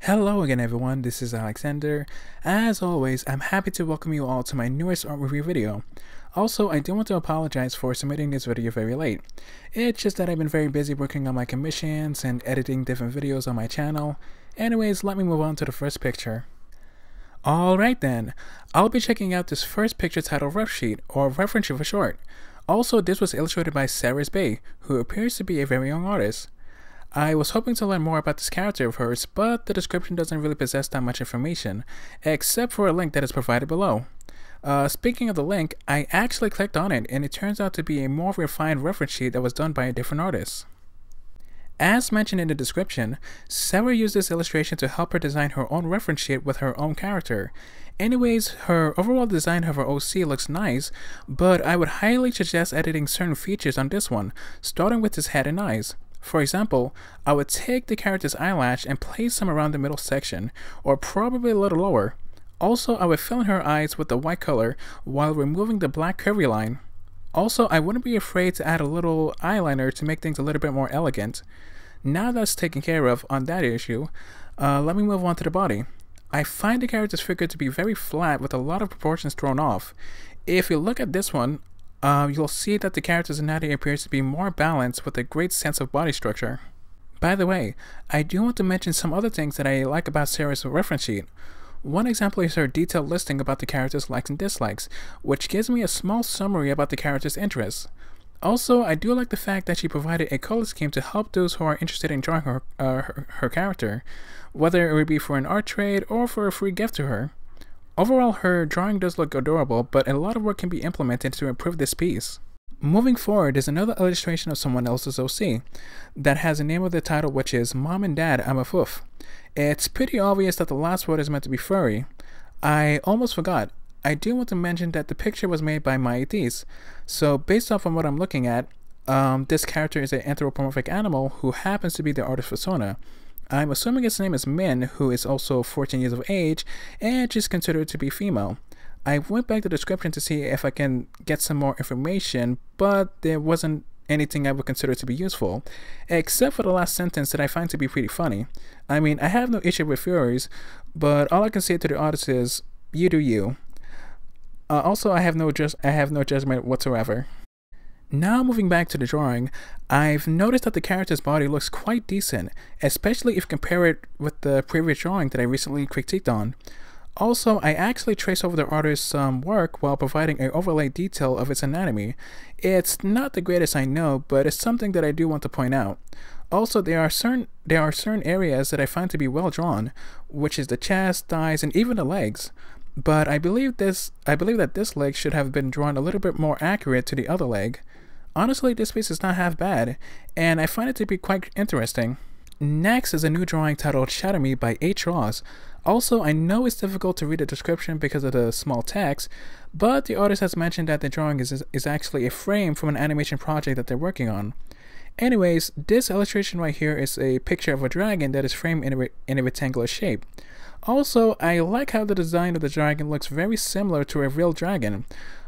Hello again everyone, this is Alexander. As always, I'm happy to welcome you all to my newest art review video. Also, I do want to apologize for submitting this video very late. It's just that I've been very busy working on my commissions and editing different videos on my channel. Anyways, let me move on to the first picture. Alright then, I'll be checking out this first picture titled Rough Sheet, or Reference for short. Also, this was illustrated by Sarah Bay, who appears to be a very young artist. I was hoping to learn more about this character of hers, but the description doesn't really possess that much information, except for a link that is provided below. Speaking of the link, I actually clicked on it, and it turns out to be a more refined reference sheet that was done by a different artist. As mentioned in the description, Sarah used this illustration to help her design her own reference sheet with her own character. Anyways, her overall design of her OC looks nice, but I would highly suggest editing certain features on this one, starting with his head and eyes. For example, I would take the character's eyelash and place them around the middle section, or probably a little lower. Also, I would fill in her eyes with the white color while removing the black curvy line. Also, I wouldn't be afraid to add a little eyeliner to make things a little bit more elegant. Now that's taken care of on that issue, let me move on to the body. I find the character's figure to be very flat with a lot of proportions thrown off. If you look at this one, you'll see that the character's anatomy appears to be more balanced with a great sense of body structure. By the way, I do want to mention some other things that I like about Sarah's reference sheet. One example is her detailed listing about the character's likes and dislikes, which gives me a small summary about the character's interests. Also, I do like the fact that she provided a color scheme to help those who are interested in drawing her character, whether it would be for an art trade or for a free gift to her. Overall, her drawing does look adorable, but a lot of work can be implemented to improve this piece. Moving forward is another illustration of someone else's OC that has a name of the title, which is Mom and Dad, I'm a Foof. It's pretty obvious that the last word is meant to be furry. I almost forgot. I do want to mention that the picture was made by Maitis, so based off of what I'm looking at, this character is an anthropomorphic animal who happens to be the artist persona. I'm assuming his name is Min, who is also 14 years of age, and is considered to be female. I went back to the description to see if I can get some more information, but there wasn't anything I would consider to be useful, except for the last sentence that I find to be pretty funny. I mean, I have no issue with furries, but all I can say to the artist is, you do you. Also, I have no judgment whatsoever. Now moving back to the drawing, I've noticed that the character's body looks quite decent, especially if compared with the previous drawing that I recently critiqued on. Also, I actually traced over the artist's work while providing an overlay detail of its anatomy. It's not the greatest, I know, but it's something that I do want to point out. Also, there are certain areas that I find to be well drawn, which is the chest, thighs, and even the legs. But I believe that this leg should have been drawn a little bit more accurate to the other leg. Honestly, this piece is not half bad, and I find it to be quite interesting. Next is a new drawing titled Shadow Me by H. Ross. Also, I know it's difficult to read the description because of the small text, but the artist has mentioned that the drawing is actually a frame from an animation project that they're working on. Anyways, this illustration right here is a picture of a dragon that is framed in a rectangular shape. Also, I like how the design of the dragon looks very similar to a real dragon,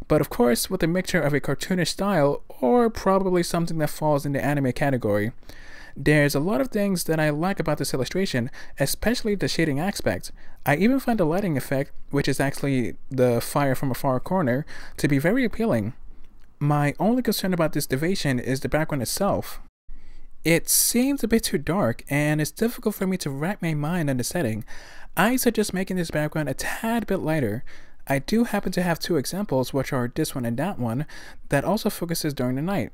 but of course with a mixture of a cartoonish style or probably something that falls in the anime category. There's a lot of things that I like about this illustration, especially the shading aspect. I even find the lighting effect, which is actually the fire from a far corner, to be very appealing. My only concern about this deviation is the background itself. It seems a bit too dark, and it's difficult for me to wrap my mind on the setting. I suggest making this background a tad bit lighter. I do happen to have two examples, which are this one and that one, that also focuses during the night.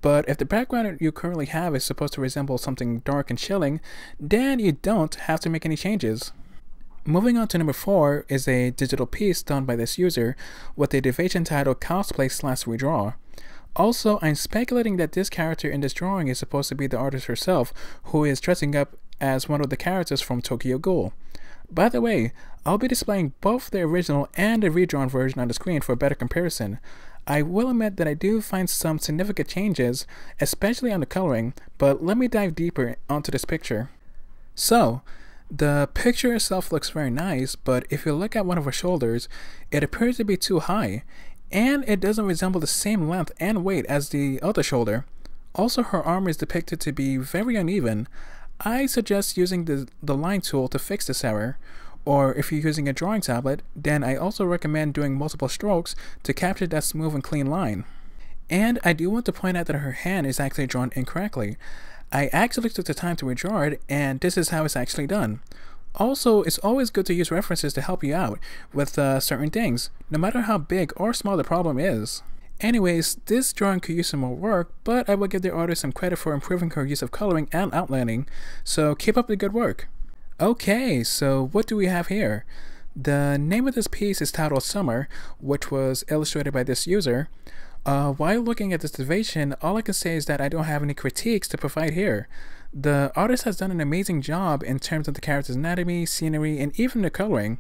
But if the background you currently have is supposed to resemble something dark and chilling, then you don't have to make any changes. Moving on to number 4 is a digital piece done by this user with a deviation titled Cosplay/Redraw. Also, I'm speculating that this character in this drawing is supposed to be the artist herself, who is dressing up as one of the characters from Tokyo Ghoul. By the way, I'll be displaying both the original and the redrawn version on the screen for a better comparison. I will admit that I do find some significant changes, especially on the coloring, but let me dive deeper onto this picture. So, the picture itself looks very nice, but if you look at one of her shoulders, it appears to be too high, and it doesn't resemble the same length and weight as the other shoulder. Also, her arm is depicted to be very uneven. I suggest using the line tool to fix this error, or if you're using a drawing tablet, then I also recommend doing multiple strokes to capture that smooth and clean line. And I do want to point out that her hand is actually drawn incorrectly. I actually took the time to redraw it, and this is how it's actually done. Also, it's always good to use references to help you out with certain things, no matter how big or small the problem is. Anyways, this drawing could use some more work, but I will give the artist some credit for improving her use of coloring and outlining, so keep up the good work. Okay, so what do we have here? The name of this piece is titled Summer, which was illustrated by this user. While looking at this deviation, all I can say is that I don't have any critiques to provide here. The artist has done an amazing job in terms of the character's anatomy, scenery, and even the coloring.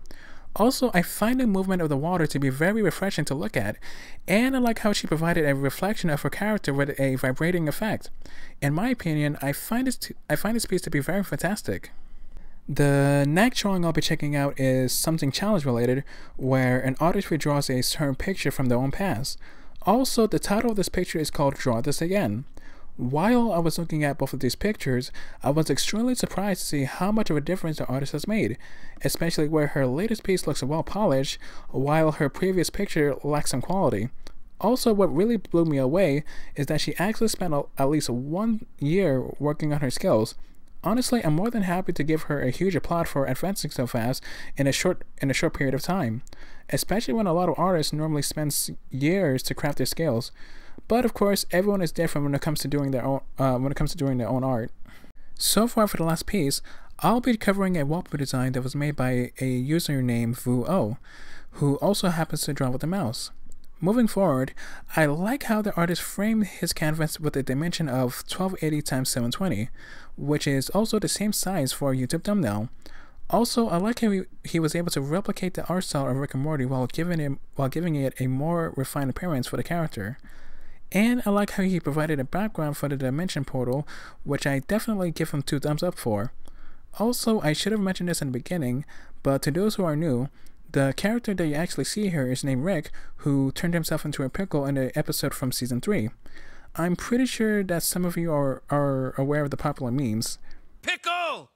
Also, I find the movement of the water to be very refreshing to look at, and I like how she provided a reflection of her character with a vibrating effect. In my opinion, I find this piece to be very fantastic. The next drawing I'll be checking out is something challenge related, where an artist redraws a certain picture from their own past. Also, the title of this picture is called Draw This Again. While I was looking at both of these pictures, I was extremely surprised to see how much of a difference the artist has made, especially where her latest piece looks well polished, while her previous picture lacks some quality. Also, what really blew me away is that she actually spent at least 1 year working on her skills. Honestly, I'm more than happy to give her a huge applaud for advancing so fast in a short period of time, especially when a lot of artists normally spend years to craft their skills. But of course, everyone is different when it comes to doing their own art. So far for the last piece, I'll be covering a wallpaper design that was made by a user named VuO, who also happens to draw with a mouse. Moving forward, I like how the artist framed his canvas with a dimension of 1280 x 720, which is also the same size for a YouTube thumbnail. Also, I like how he was able to replicate the art style of Rick and Morty while giving it a more refined appearance for the character. And I like how he provided a background for the dimension portal, which I definitely give him 2 thumbs up for. Also, I should have mentioned this in the beginning, but to those who are new, the character that you actually see here is named Rick, who turned himself into a pickle in the episode from season 3. I'm pretty sure that some of you are aware of the popular memes. Pickle!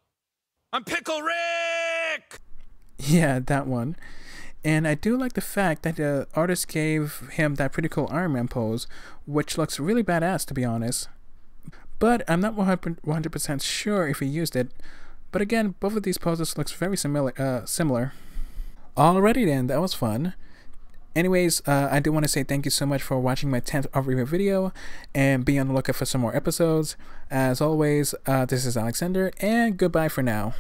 I'm Pickle Rick! Yeah, that one. And I do like the fact that the artist gave him that pretty cool Iron Man pose, which looks really badass to be honest. But I'm not 100% sure if he used it. But again, both of these poses looks very similar. Alrighty then, that was fun. Anyways, I do want to say thank you so much for watching my 10th art review video, and be on the lookout for some more episodes. As always, this is Alexander, and goodbye for now.